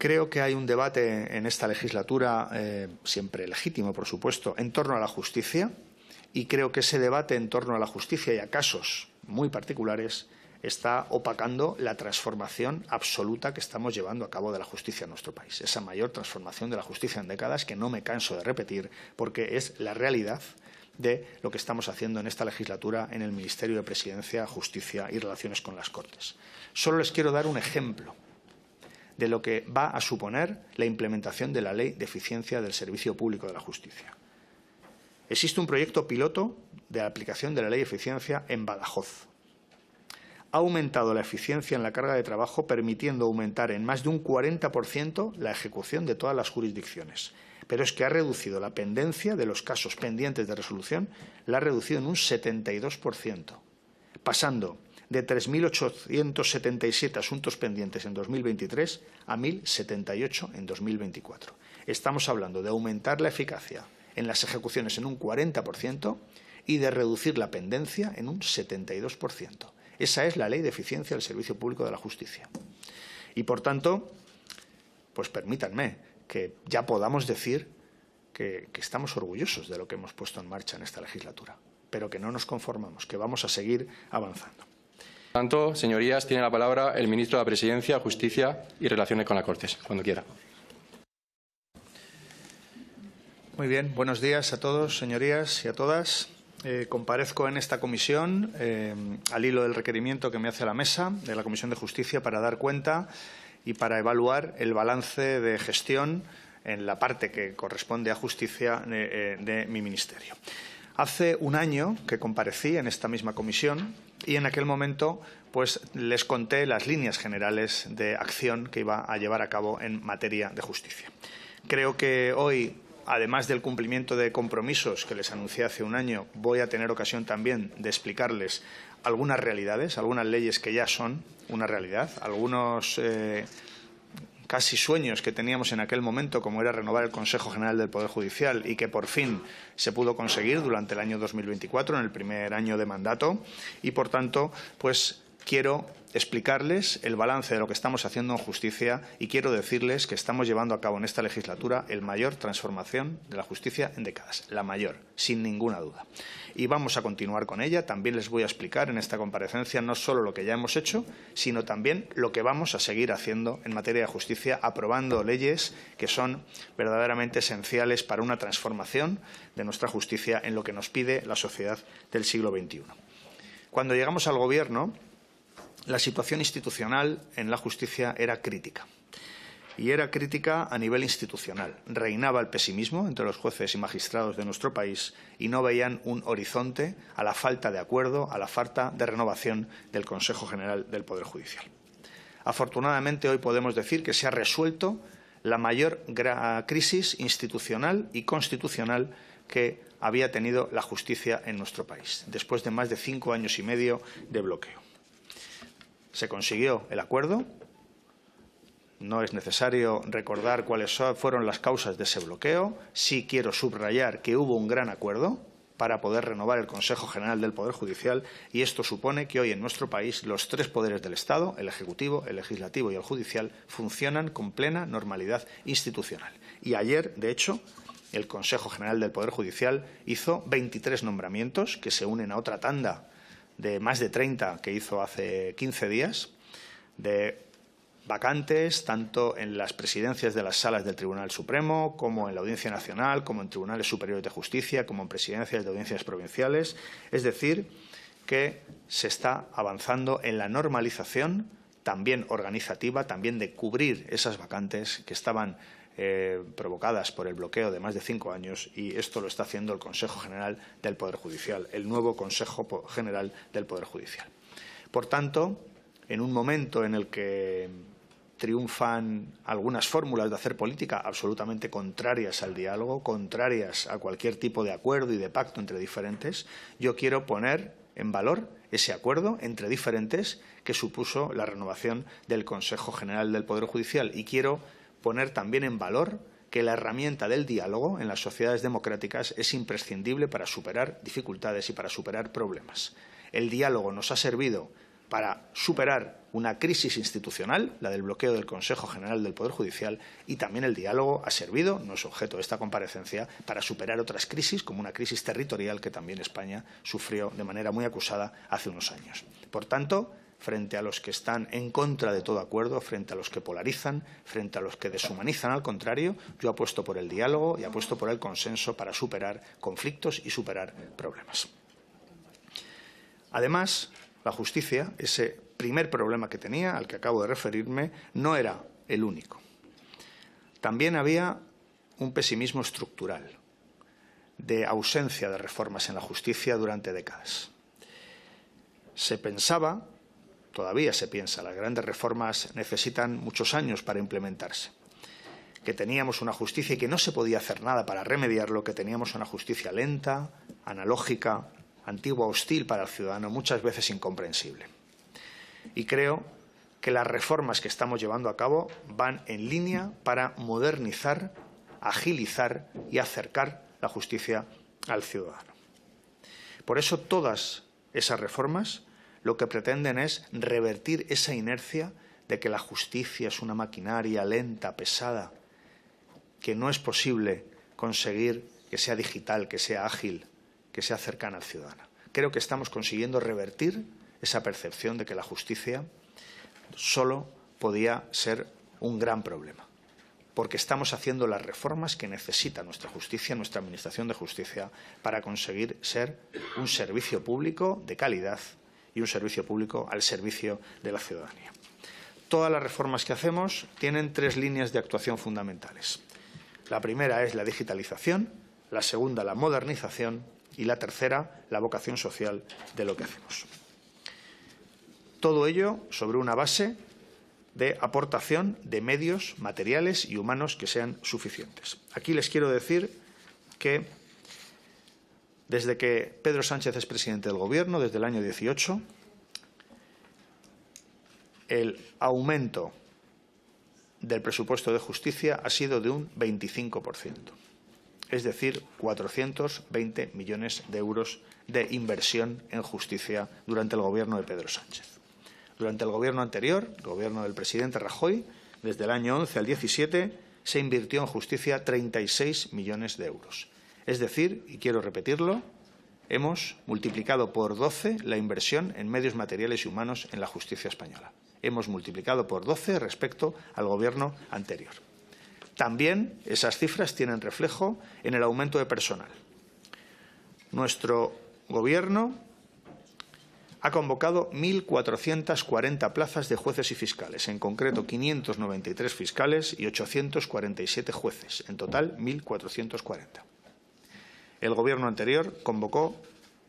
Creo que hay un debate en esta legislatura, siempre legítimo, por supuesto, en torno a la justicia, y creo que ese debate en torno a la justicia y a casos muy particulares está opacando la transformación absoluta que estamos llevando a cabo de la justicia en nuestro país. Esa mayor transformación de la justicia en décadas que no me canso de repetir porque es la realidad de lo que estamos haciendo en esta legislatura en el Ministerio de Presidencia, Justicia y Relaciones con las Cortes. Solo les quiero dar un ejemplo de lo que va a suponer la implementación de la Ley de Eficiencia del Servicio Público de la Justicia. Existe un proyecto piloto de aplicación de la Ley de Eficiencia en Badajoz. Ha aumentado la eficiencia en la carga de trabajo, permitiendo aumentar en más de un 40% la ejecución de todas las jurisdicciones. Pero es que ha reducido la pendencia de los casos pendientes de resolución, la ha reducido en un 72%, pasando de 3.877 asuntos pendientes en 2023 a 1.078 en 2024. Estamos hablando de aumentar la eficacia en las ejecuciones en un 40% y de reducir la pendencia en un 72%. Esa es la Ley de Eficiencia del Servicio Público de la Justicia. Y, por tanto, pues permítanme que ya podamos decir que estamos orgullosos de lo que hemos puesto en marcha en esta legislatura, pero que no nos conformamos, que vamos a seguir avanzando. Por tanto, señorías, tiene la palabra el ministro de la Presidencia, Justicia y Relaciones con las Cortes, cuando quiera. Muy bien, buenos días a todos, señorías y a todas. Comparezco en esta comisión al hilo del requerimiento que me hace la mesa de la Comisión de Justicia para dar cuenta y para evaluar el balance de gestión en la parte que corresponde a justicia de mi ministerio. Hace un año que comparecí en esta misma comisión y en aquel momento pues les conté las líneas generales de acción que iba a llevar a cabo en materia de justicia. Creo que hoy, además del cumplimiento de compromisos que les anuncié hace un año, voy a tener ocasión también de explicarles algunas realidades, algunas leyes que ya son una realidad, algunos casi sueños que teníamos en aquel momento, como era renovar el Consejo General del Poder Judicial y que por fin se pudo conseguir durante el año 2024, en el primer año de mandato, y por tanto, pues quiero explicarles el balance de lo que estamos haciendo en justicia y quiero decirles que estamos llevando a cabo en esta legislatura la mayor transformación de la justicia en décadas, la mayor, sin ninguna duda. Y vamos a continuar con ella. También les voy a explicar en esta comparecencia no solo lo que ya hemos hecho, sino también lo que vamos a seguir haciendo en materia de justicia, aprobando leyes que son verdaderamente esenciales para una transformación de nuestra justicia en lo que nos pide la sociedad del siglo XXI. Cuando llegamos al Gobierno, la situación institucional en la justicia era crítica. Y era crítica a nivel institucional. Reinaba el pesimismo entre los jueces y magistrados de nuestro país y no veían un horizonte a la falta de acuerdo, a la falta de renovación del Consejo General del Poder Judicial. Afortunadamente, hoy podemos decir que se ha resuelto la mayor crisis institucional y constitucional que había tenido la justicia en nuestro país, después de más de 5 años y medio de bloqueo. Se consiguió el acuerdo. No es necesario recordar cuáles fueron las causas de ese bloqueo. Sí quiero subrayar que hubo un gran acuerdo para poder renovar el Consejo General del Poder Judicial y esto supone que hoy en nuestro país los 3 poderes del Estado, el Ejecutivo, el Legislativo y el Judicial, funcionan con plena normalidad institucional. Y ayer, de hecho, el Consejo General del Poder Judicial hizo 23 nombramientos que se unen a otra tanda de más de 30 que hizo hace 15 días, de vacantes tanto en las presidencias de las salas del Tribunal Supremo, como en la Audiencia Nacional, como en tribunales superiores de justicia, como en presidencias de audiencias provinciales. Es decir, que se está avanzando en la normalización, también organizativa, también de cubrir esas vacantes que estaban provocadas por el bloqueo de más de 5 años, y esto lo está haciendo el Consejo General del Poder Judicial, el nuevo Consejo General del Poder Judicial. Por tanto, en un momento en el que triunfan algunas fórmulas de hacer política absolutamente contrarias al diálogo, contrarias a cualquier tipo de acuerdo y de pacto entre diferentes, yo quiero poner en valor ese acuerdo entre diferentes que supuso la renovación del Consejo General del Poder Judicial y quiero poner también en valor que la herramienta del diálogo en las sociedades democráticas es imprescindible para superar dificultades y para superar problemas. El diálogo nos ha servido para superar una crisis institucional, la del bloqueo del Consejo General del Poder Judicial, y también el diálogo ha servido, no es objeto de esta comparecencia, para superar otras crisis, como una crisis territorial que también España sufrió de manera muy acusada hace unos años. Por tanto, frente a los que están en contra de todo acuerdo, frente a los que polarizan, frente a los que deshumanizan, al contrario, yo apuesto por el diálogo y apuesto por el consenso para superar conflictos y superar problemas. Además, la justicia, ese primer problema que tenía, al que acabo de referirme, no era el único. También había un pesimismo estructural, de ausencia de reformas en la justicia durante décadas. Se pensaba, todavía se piensa, las grandes reformas necesitan muchos años para implementarse, que teníamos una justicia y que no se podía hacer nada para remediarlo, que teníamos una justicia lenta, analógica, antigua, hostil para el ciudadano, muchas veces incomprensible. Y creo que las reformas que estamos llevando a cabo van en línea para modernizar, agilizar y acercar la justicia al ciudadano. Por eso todas esas reformas lo que pretenden es revertir esa inercia de que la justicia es una maquinaria lenta, pesada, que no es posible conseguir que sea digital, que sea ágil, que sea cercana al ciudadano. Creo que estamos consiguiendo revertir esa percepción de que la justicia solo podía ser un gran problema, porque estamos haciendo las reformas que necesita nuestra justicia, nuestra Administración de Justicia, para conseguir ser un servicio público de calidad y un servicio público al servicio de la ciudadanía. Todas las reformas que hacemos tienen tres líneas de actuación fundamentales. La primera es la digitalización, la segunda la modernización y la tercera la vocación social de lo que hacemos. Todo ello sobre una base de aportación de medios materiales y humanos que sean suficientes. Aquí les quiero decir que desde que Pedro Sánchez es presidente del Gobierno, desde el año 18, el aumento del presupuesto de justicia ha sido de un 25%, es decir, 420 millones de euros de inversión en justicia durante el Gobierno de Pedro Sánchez. Durante el Gobierno anterior, el Gobierno del presidente Rajoy, desde el año 11 al 17, se invirtió en justicia 36 millones de euros. Es decir, y quiero repetirlo, hemos multiplicado por 12 la inversión en medios materiales y humanos en la justicia española. Hemos multiplicado por 12 respecto al Gobierno anterior. También esas cifras tienen reflejo en el aumento de personal. Nuestro Gobierno ha convocado 1.440 plazas de jueces y fiscales, en concreto 593 fiscales y 847 jueces, en total 1.440. El Gobierno anterior convocó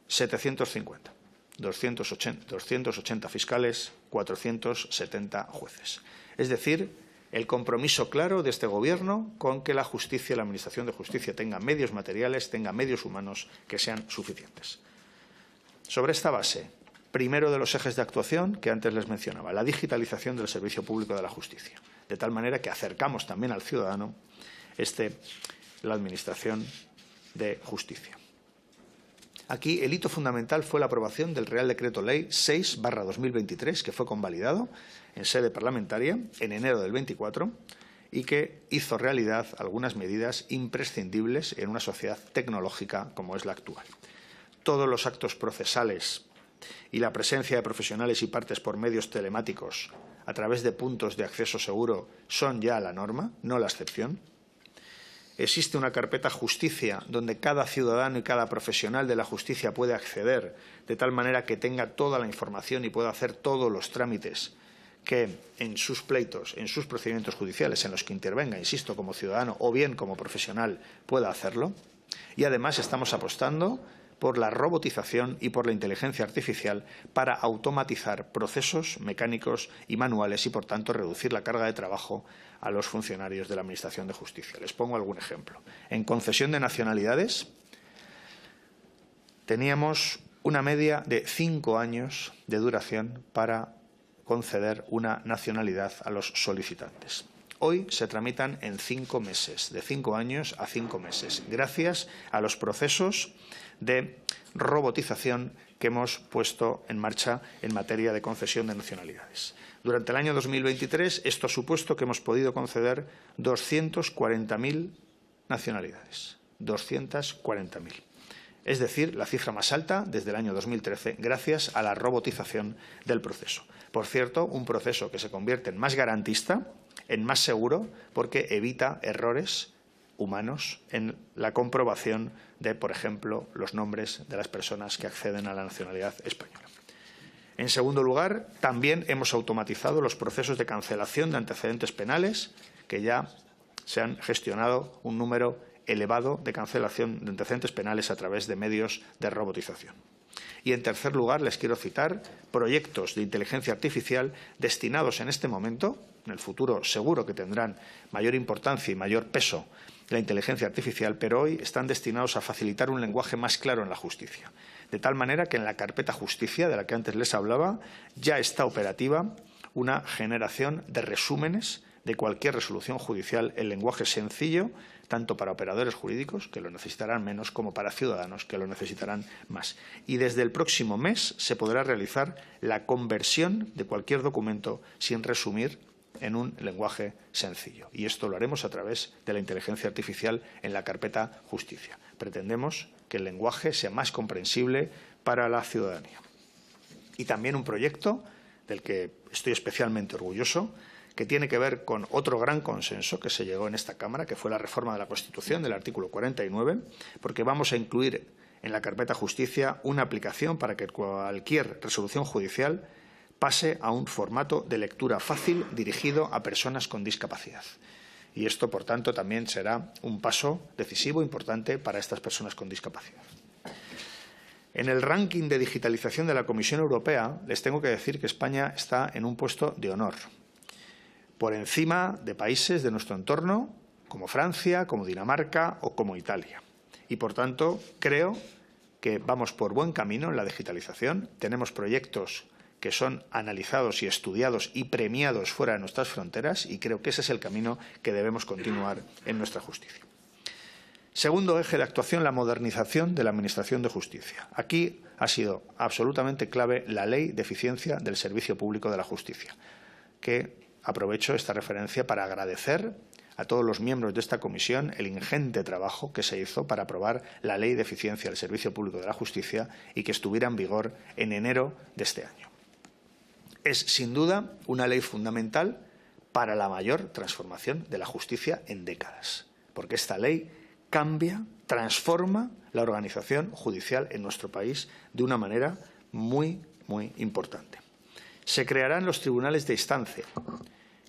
750, 280 fiscales, 470 jueces. Es decir, el compromiso claro de este Gobierno con que la justicia, la Administración de Justicia, tenga medios materiales, tenga medios humanos que sean suficientes. Sobre esta base, primero de los ejes de actuación que antes les mencionaba, la digitalización del servicio público de la justicia, de tal manera que acercamos también al ciudadano la Administración de Justicia. Aquí el hito fundamental fue la aprobación del Real Decreto Ley 6/2023, que fue convalidado en sede parlamentaria en enero del 24 y que hizo realidad algunas medidas imprescindibles en una sociedad tecnológica como es la actual. Todos los actos procesales y la presencia de profesionales y partes por medios telemáticos a través de puntos de acceso seguro son ya la norma, no la excepción. Existe una carpeta justicia donde cada ciudadano y cada profesional de la justicia puede acceder de tal manera que tenga toda la información y pueda hacer todos los trámites que en sus pleitos, en sus procedimientos judiciales en los que intervenga, insisto, como ciudadano o bien como profesional, pueda hacerlo. Y además estamos apostando por la robotización y por la inteligencia artificial para automatizar procesos mecánicos y manuales y, por tanto, reducir la carga de trabajo a los funcionarios de la Administración de Justicia. Les pongo algún ejemplo. En concesión de nacionalidades teníamos una media de 5 años de duración para conceder una nacionalidad a los solicitantes. Hoy se tramitan en 5 meses, de 5 años a 5 meses, gracias a los procesos de robotización que hemos puesto en marcha en materia de concesión de nacionalidades. Durante el año 2023, esto ha supuesto que hemos podido conceder 240.000 nacionalidades. 240.000. Es decir, la cifra más alta desde el año 2013, gracias a la robotización del proceso. Por cierto, un proceso que se convierte en más garantista, en más seguro, porque evita errores humanos en la comprobación de, por ejemplo, los nombres de las personas que acceden a la nacionalidad española. En segundo lugar, también hemos automatizado los procesos de cancelación de antecedentes penales, que ya se han gestionado un número elevado de cancelación de antecedentes penales a través de medios de robotización. Y, en tercer lugar, les quiero citar proyectos de inteligencia artificial destinados en este momento, en el futuro seguro que tendrán mayor importancia y mayor peso la inteligencia artificial, pero hoy están destinados a facilitar un lenguaje más claro en la justicia. De tal manera que en la carpeta Justicia, de la que antes les hablaba, ya está operativa una generación de resúmenes de cualquier resolución judicial en lenguaje sencillo, tanto para operadores jurídicos, que lo necesitarán menos, como para ciudadanos, que lo necesitarán más. Y desde el próximo mes se podrá realizar la conversión de cualquier documento sin resumir en un lenguaje sencillo. Y esto lo haremos a través de la inteligencia artificial en la carpeta Justicia. Pretendemos que el lenguaje sea más comprensible para la ciudadanía. Y también un proyecto del que estoy especialmente orgulloso, que tiene que ver con otro gran consenso que se llegó en esta Cámara, que fue la reforma de la Constitución del artículo 49, porque vamos a incluir en la carpeta Justicia una aplicación para que cualquier resolución judicial pase a un formato de lectura fácil dirigido a personas con discapacidad. Y esto, por tanto, también será un paso decisivo importante para estas personas con discapacidad. En el ranking de digitalización de la Comisión Europea, les tengo que decir que España está en un puesto de honor, por encima de países de nuestro entorno, como Francia, como Dinamarca o como Italia. Y, por tanto, creo que vamos por buen camino en la digitalización. Tenemos proyectos que son analizados y estudiados y premiados fuera de nuestras fronteras, y creo que ese es el camino que debemos continuar en nuestra justicia. Segundo eje de actuación, la modernización de la Administración de Justicia. Aquí ha sido absolutamente clave la Ley de Eficiencia del Servicio Público de la Justicia, que aprovecho esta referencia para agradecer a todos los miembros de esta comisión el ingente trabajo que se hizo para aprobar la Ley de Eficiencia del Servicio Público de la Justicia y que estuviera en vigor en enero de este año. Es, sin duda, una ley fundamental para la mayor transformación de la justicia en décadas, porque esta ley cambia, transforma la organización judicial en nuestro país de una manera muy, muy importante. Se crearán los tribunales de instancia,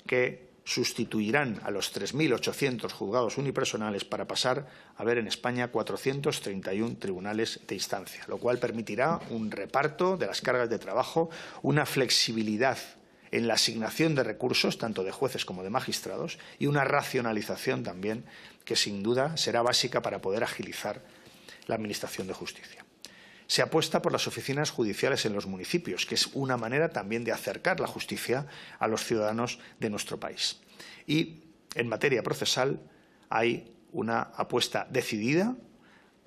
que sustituirán a los 3.800 juzgados unipersonales para pasar a ver en España 431 tribunales de instancia, lo cual permitirá un reparto de las cargas de trabajo, una flexibilidad en la asignación de recursos, tanto de jueces como de magistrados, y una racionalización también que, sin duda, será básica para poder agilizar la Administración de Justicia. Se apuesta por las oficinas judiciales en los municipios, que es una manera también de acercar la justicia a los ciudadanos de nuestro país. Y en materia procesal hay una apuesta decidida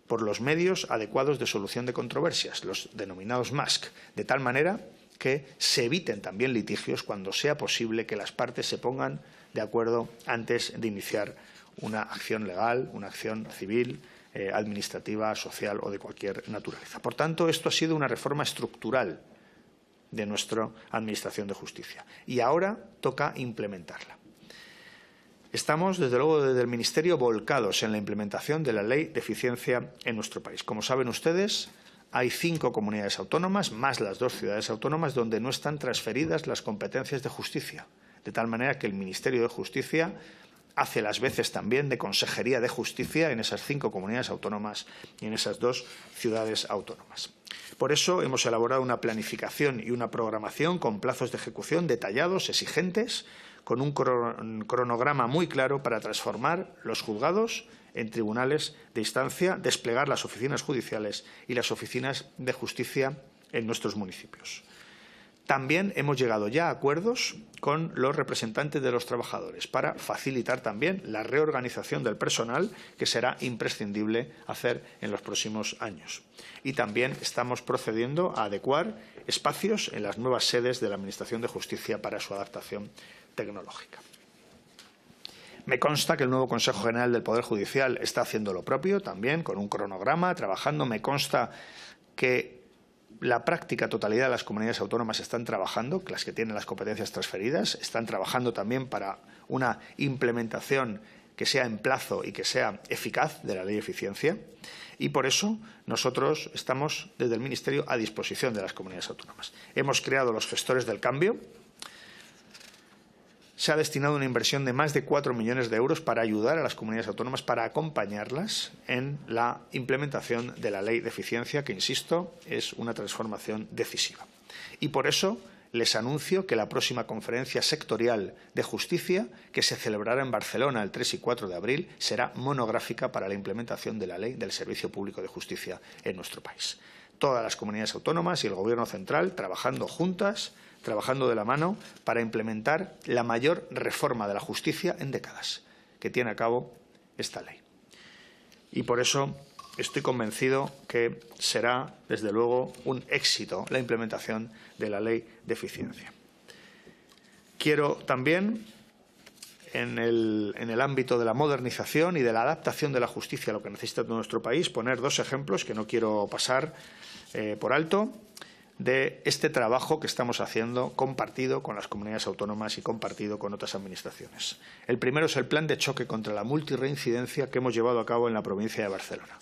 por los medios adecuados de solución de controversias, los denominados MASC, de tal manera que se eviten también litigios cuando sea posible que las partes se pongan de acuerdo antes de iniciar una acción legal, una acción civil, administrativa, social o de cualquier naturaleza. Por tanto, esto ha sido una reforma estructural de nuestra Administración de Justicia y ahora toca implementarla. Estamos, desde luego, desde el Ministerio volcados en la implementación de la Ley de Eficiencia en nuestro país. Como saben ustedes, hay 5 comunidades autónomas, más las 2 ciudades autónomas, donde no están transferidas las competencias de justicia, de tal manera que el Ministerio de Justicia hace las veces también de Consejería de Justicia en esas 5 comunidades autónomas y en esas 2 ciudades autónomas. Por eso hemos elaborado una planificación y una programación con plazos de ejecución detallados, exigentes, con un cronograma muy claro para transformar los juzgados en tribunales de instancia, desplegar las oficinas judiciales y las oficinas de justicia en nuestros municipios. También hemos llegado ya a acuerdos con los representantes de los trabajadores para facilitar también la reorganización del personal que será imprescindible hacer en los próximos años. Y también estamos procediendo a adecuar espacios en las nuevas sedes de la Administración de Justicia para su adaptación tecnológica. Me consta que el nuevo Consejo General del Poder Judicial está haciendo lo propio también, con un cronograma, trabajando. Me consta que la práctica totalidad de las comunidades autónomas están trabajando, las que tienen las competencias transferidas, están trabajando también para una implementación que sea en plazo y que sea eficaz de la Ley de Eficiencia. Y por eso nosotros estamos desde el Ministerio a disposición de las comunidades autónomas. Hemos creado los gestores del cambio. Se ha destinado una inversión de más de 4 millones de euros para ayudar a las comunidades autónomas, para acompañarlas en la implementación de la Ley de Eficiencia, que, insisto, es una transformación decisiva. Y por eso les anuncio que la próxima conferencia sectorial de justicia, que se celebrará en Barcelona el 3 y 4 de abril, será monográfica para la implementación de la Ley del Servicio Público de Justicia en nuestro país. Todas las comunidades autónomas y el Gobierno central trabajando juntas, trabajando de la mano para implementar la mayor reforma de la justicia en décadas que tiene a cabo esta ley. Y por eso estoy convencido que será, desde luego, un éxito la implementación de la Ley de Eficiencia. Quiero también, en el ámbito de la modernización y de la adaptación de la justicia a lo que necesita nuestro país, poner dos ejemplos que no quiero pasar por alto, de este trabajo que estamos haciendo compartido con las comunidades autónomas y compartido con otras administraciones. El primero es el plan de choque contra la multirreincidencia que hemos llevado a cabo en la provincia de Barcelona,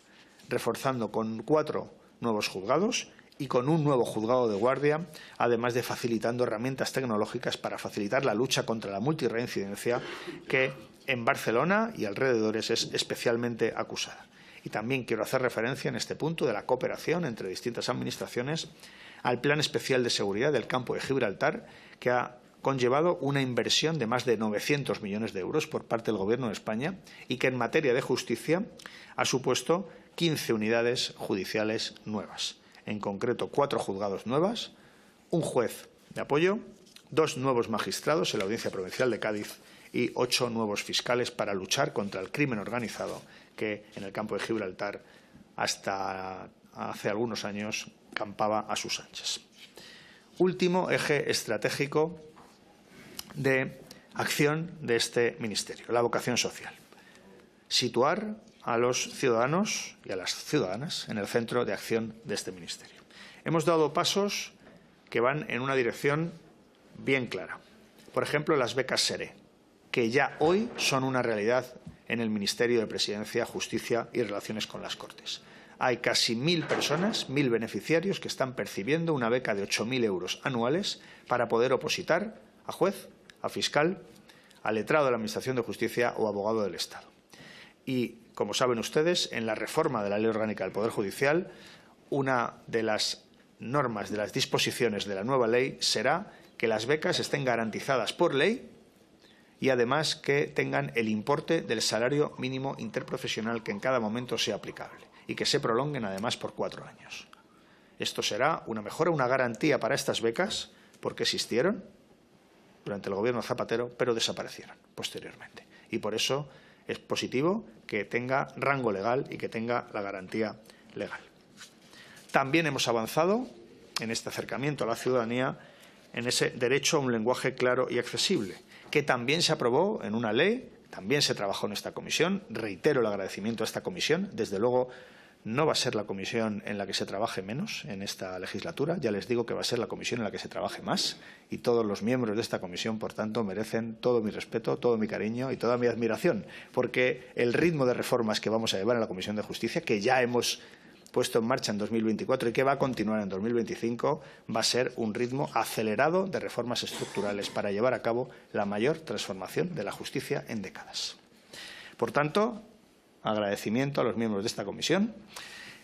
reforzando con 4 nuevos juzgados y con un nuevo juzgado de guardia, además de facilitando herramientas tecnológicas para facilitar la lucha contra la multirreincidencia, que en Barcelona y alrededores es especialmente acusada. Y también quiero hacer referencia en este punto de la cooperación entre distintas administraciones al Plan Especial de Seguridad del Campo de Gibraltar, que ha conllevado una inversión de más de 900 millones de euros por parte del Gobierno de España y que en materia de justicia ha supuesto 15 unidades judiciales nuevas. En concreto, 4 juzgados nuevas, un juez de apoyo, 2 nuevos magistrados en la Audiencia Provincial de Cádiz y 8 nuevos fiscales para luchar contra el crimen organizado que en el Campo de Gibraltar hasta hace algunos años campaba a sus anchas. Último eje estratégico de acción de este Ministerio, la vocación social. Situar a los ciudadanos y a las ciudadanas en el centro de acción de este Ministerio. Hemos dado pasos que van en una dirección bien clara. Por ejemplo, las becas SERE, que ya hoy son una realidad en el Ministerio de Presidencia, Justicia y Relaciones con las Cortes. Hay casi 1.000 personas, 1.000 beneficiarios que están percibiendo una beca de 8.000 euros anuales para poder opositar a juez, a fiscal, a letrado de la Administración de Justicia o abogado del Estado. Y, como saben ustedes, en la reforma de la Ley Orgánica del Poder Judicial, una de las normas, de las disposiciones de la nueva ley será que las becas estén garantizadas por ley y, además, que tengan el importe del salario mínimo interprofesional que en cada momento sea aplicable y que se prolonguen, además, por 4 años. Esto será una mejora, una garantía para estas becas, porque existieron durante el Gobierno Zapatero, pero desaparecieron posteriormente. Y por eso es positivo que tenga rango legal y que tenga la garantía legal. También hemos avanzado en este acercamiento a la ciudadanía en ese derecho a un lenguaje claro y accesible, que también se aprobó en una ley, también se trabajó en esta comisión. Reitero el agradecimiento a esta comisión. Desde luego, no va a ser la comisión en la que se trabaje menos en esta legislatura. Ya les digo que va a ser la comisión en la que se trabaje más y todos los miembros de esta comisión, por tanto, merecen todo mi respeto, todo mi cariño y toda mi admiración, porque el ritmo de reformas que vamos a llevar en la Comisión de Justicia, que ya hemos puesto en marcha en 2024 y que va a continuar en 2025, va a ser un ritmo acelerado de reformas estructurales para llevar a cabo la mayor transformación de la justicia en décadas. Por tanto, agradecimiento a los miembros de esta comisión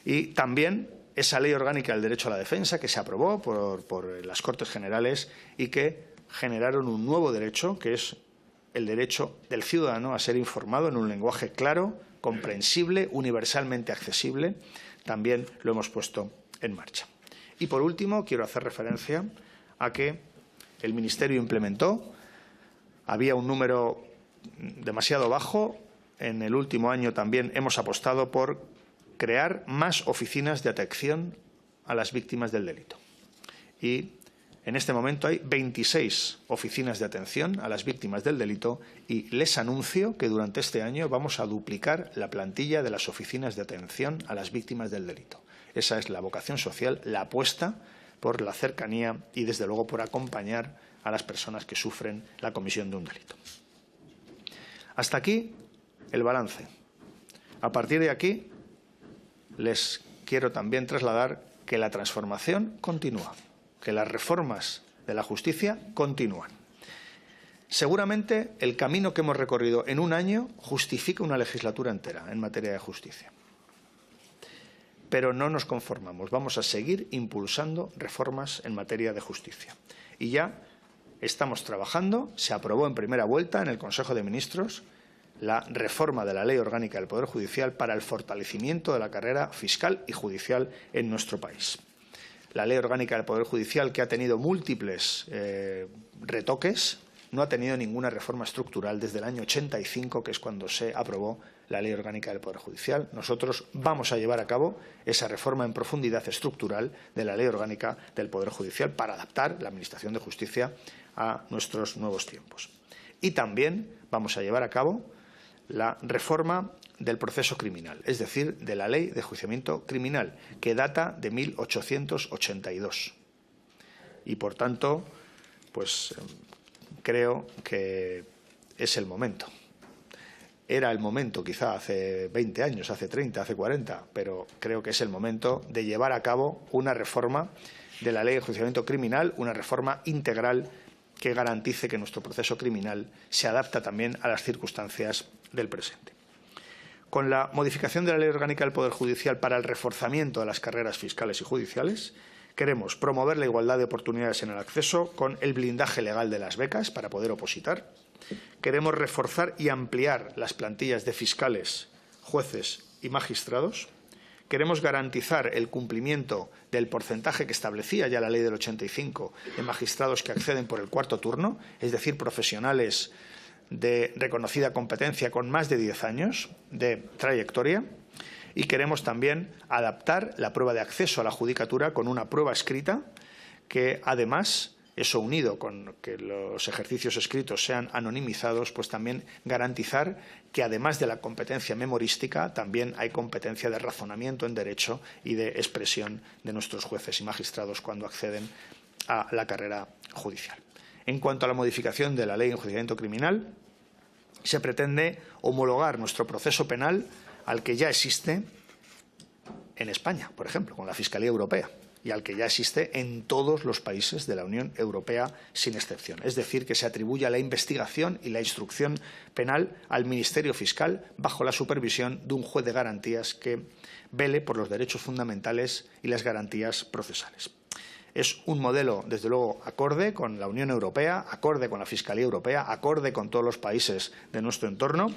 y también esa Ley Orgánica del Derecho a la Defensa que se aprobó por las Cortes Generales y que generaron un nuevo derecho, que es el derecho del ciudadano a ser informado en un lenguaje claro, comprensible, universalmente accesible. También lo hemos puesto en marcha. Y, por último, quiero hacer referencia a que el Ministerio implementó. Había un número demasiado bajo. En el último año también hemos apostado por crear más oficinas de atención a las víctimas del delito. Y en este momento hay 26 oficinas de atención a las víctimas del delito y les anuncio que durante este año vamos a duplicar la plantilla de las oficinas de atención a las víctimas del delito. Esa es la vocación social, la apuesta por la cercanía y, desde luego, por acompañar a las personas que sufren la comisión de un delito. Hasta aquí el balance. A partir de aquí les quiero también trasladar que la transformación continúa, que las reformas de la justicia continúan. Seguramente el camino que hemos recorrido en un año justifica una legislatura entera en materia de justicia. Pero no nos conformamos, vamos a seguir impulsando reformas en materia de justicia. Y ya estamos trabajando, se aprobó en primera vuelta en el Consejo de Ministros la reforma de la Ley Orgánica del Poder Judicial para el fortalecimiento de la carrera fiscal y judicial en nuestro país. La Ley Orgánica del Poder Judicial, que ha tenido múltiples retoques, no ha tenido ninguna reforma estructural desde el año 85, que es cuando se aprobó la Ley Orgánica del Poder Judicial. Nosotros vamos a llevar a cabo esa reforma en profundidad estructural de la Ley Orgánica del Poder Judicial para adaptar la Administración de Justicia a nuestros nuevos tiempos. Y también vamos a llevar a cabo la reforma del proceso criminal, es decir, de la Ley de Enjuiciamiento Criminal, que data de 1882. Y, por tanto, pues creo que es el momento. Era el momento quizá hace 20 años, hace 30, hace 40, pero creo que es el momento de llevar a cabo una reforma de la Ley de Enjuiciamiento Criminal, una reforma integral que garantice que nuestro proceso criminal se adapta también a las circunstancias del presente. Con la modificación de la Ley Orgánica del Poder Judicial para el reforzamiento de las carreras fiscales y judiciales, queremos promover la igualdad de oportunidades en el acceso con el blindaje legal de las becas para poder opositar. Queremos reforzar y ampliar las plantillas de fiscales, jueces y magistrados. Queremos garantizar el cumplimiento del porcentaje que establecía ya la Ley del 85 de magistrados que acceden por el cuarto turno, es decir, profesionales de reconocida competencia con más de 10 años de trayectoria. Y queremos también adaptar la prueba de acceso a la judicatura con una prueba escrita que, además, eso unido con que los ejercicios escritos sean anonimizados, pues también garantizar que, además de la competencia memorística, también hay competencia de razonamiento en derecho y de expresión de nuestros jueces y magistrados cuando acceden a la carrera judicial. En cuanto a la modificación de la Ley de Enjuiciamiento Criminal, se pretende homologar nuestro proceso penal al que ya existe en España, por ejemplo, con la Fiscalía Europea, y al que ya existe en todos los países de la Unión Europea, sin excepción. Es decir, que se atribuya la investigación y la instrucción penal al Ministerio Fiscal bajo la supervisión de un juez de garantías que vele por los derechos fundamentales y las garantías procesales. Es un modelo, desde luego, acorde con la Unión Europea, acorde con la Fiscalía Europea, acorde con todos los países de nuestro entorno.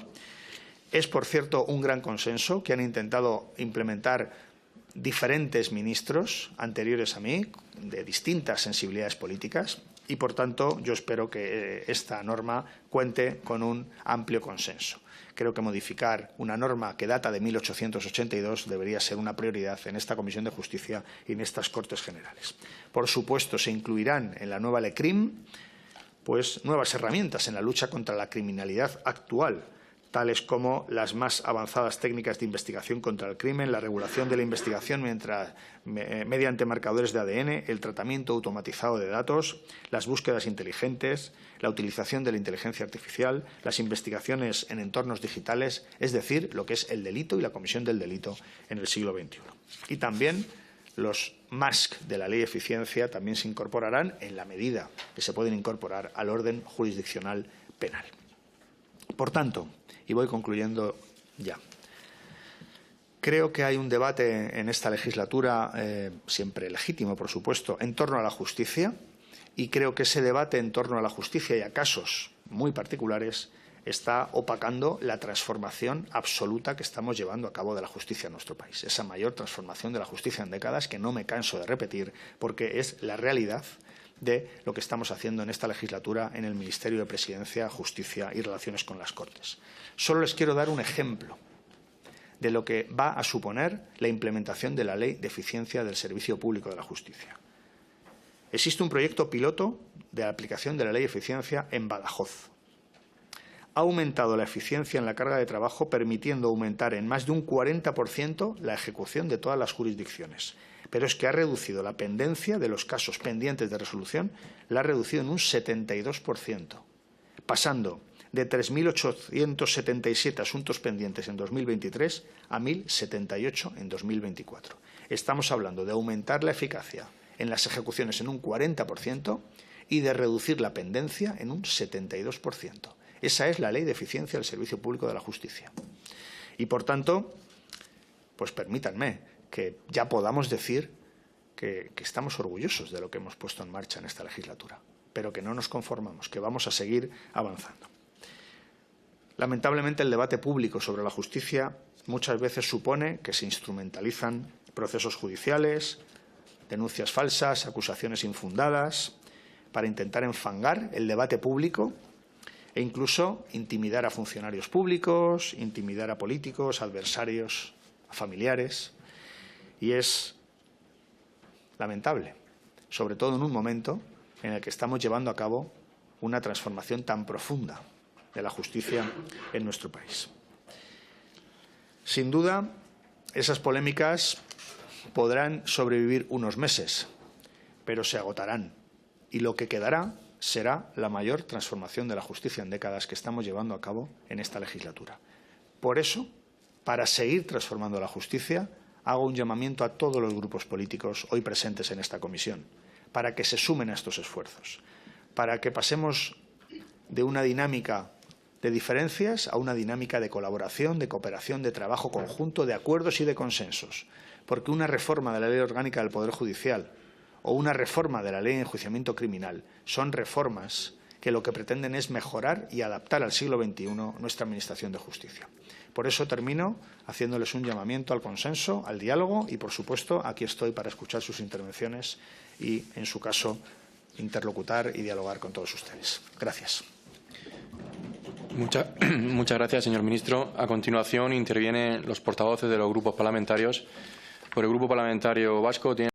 Es, por cierto, un gran consenso que han intentado implementar diferentes ministros anteriores a mí, de distintas sensibilidades políticas, y, por tanto, yo espero que esta norma cuente con un amplio consenso. Creo que modificar una norma que data de 1882 debería ser una prioridad en esta Comisión de Justicia y en estas Cortes Generales. Por supuesto, se incluirán en la nueva LECRIM pues nuevas herramientas en la lucha contra la criminalidad actual, tales como las más avanzadas técnicas de investigación contra el crimen, la regulación de la investigación mediante marcadores de ADN, el tratamiento automatizado de datos, las búsquedas inteligentes, la utilización de la inteligencia artificial, las investigaciones en entornos digitales, es decir, lo que es el delito y la comisión del delito en el siglo XXI. Y también los MASC de la Ley de Eficiencia también se incorporarán en la medida que se pueden incorporar al orden jurisdiccional penal. Por tanto, y voy concluyendo ya, creo que hay un debate en esta legislatura, siempre legítimo, por supuesto, en torno a la justicia, y creo que ese debate en torno a la justicia y a casos muy particulares está opacando la transformación absoluta que estamos llevando a cabo de la justicia en nuestro país. Esa mayor transformación de la justicia en décadas que no me canso de repetir porque es la realidad de lo que estamos haciendo en esta legislatura en el Ministerio de Presidencia, Justicia y Relaciones con las Cortes. Solo les quiero dar un ejemplo de lo que va a suponer la implementación de la Ley de Eficiencia del Servicio Público de la Justicia. Existe un proyecto piloto de aplicación de la Ley de Eficiencia en Badajoz. Ha aumentado la eficiencia en la carga de trabajo, permitiendo aumentar en más de un 40% la ejecución de todas las jurisdicciones. Pero es que ha reducido la pendencia de los casos pendientes de resolución, la ha reducido en un 72%, pasando de 3.877 asuntos pendientes en 2023 a 1.078 en 2024. Estamos hablando de aumentar la eficacia en las ejecuciones en un 40% y de reducir la pendencia en un 72%. Esa es la Ley de Eficiencia del Servicio Público de la Justicia. Y, por tanto, pues permítanme que ya podamos decir que estamos orgullosos de lo que hemos puesto en marcha en esta legislatura, pero que no nos conformamos, que vamos a seguir avanzando. Lamentablemente, el debate público sobre la justicia muchas veces supone que se instrumentalizan procesos judiciales, denuncias falsas, acusaciones infundadas, para intentar enfangar el debate público e incluso intimidar a funcionarios públicos, intimidar a políticos, adversarios, a familiares. Y es lamentable, sobre todo en un momento en el que estamos llevando a cabo una transformación tan profunda de la justicia en nuestro país. Sin duda, esas polémicas podrán sobrevivir unos meses, pero se agotarán, y lo que quedará será la mayor transformación de la justicia en décadas que estamos llevando a cabo en esta legislatura. Por eso, para seguir transformando la justicia, hago un llamamiento a todos los grupos políticos hoy presentes en esta comisión, para que se sumen a estos esfuerzos, para que pasemos de una dinámica de diferencias a una dinámica de colaboración, de cooperación, de trabajo conjunto, de acuerdos y de consensos. Porque una reforma de la Ley Orgánica del Poder Judicial o una reforma de la Ley de Enjuiciamiento Criminal son reformas que lo que pretenden es mejorar y adaptar al siglo XXI nuestra Administración de Justicia. Por eso termino haciéndoles un llamamiento al consenso, al diálogo y, por supuesto, aquí estoy para escuchar sus intervenciones y, en su caso, interlocutar y dialogar con todos ustedes. Gracias. Muchas gracias, señor ministro. A continuación intervienen los portavoces de los grupos parlamentarios. Por el Grupo Parlamentario Vasco tiene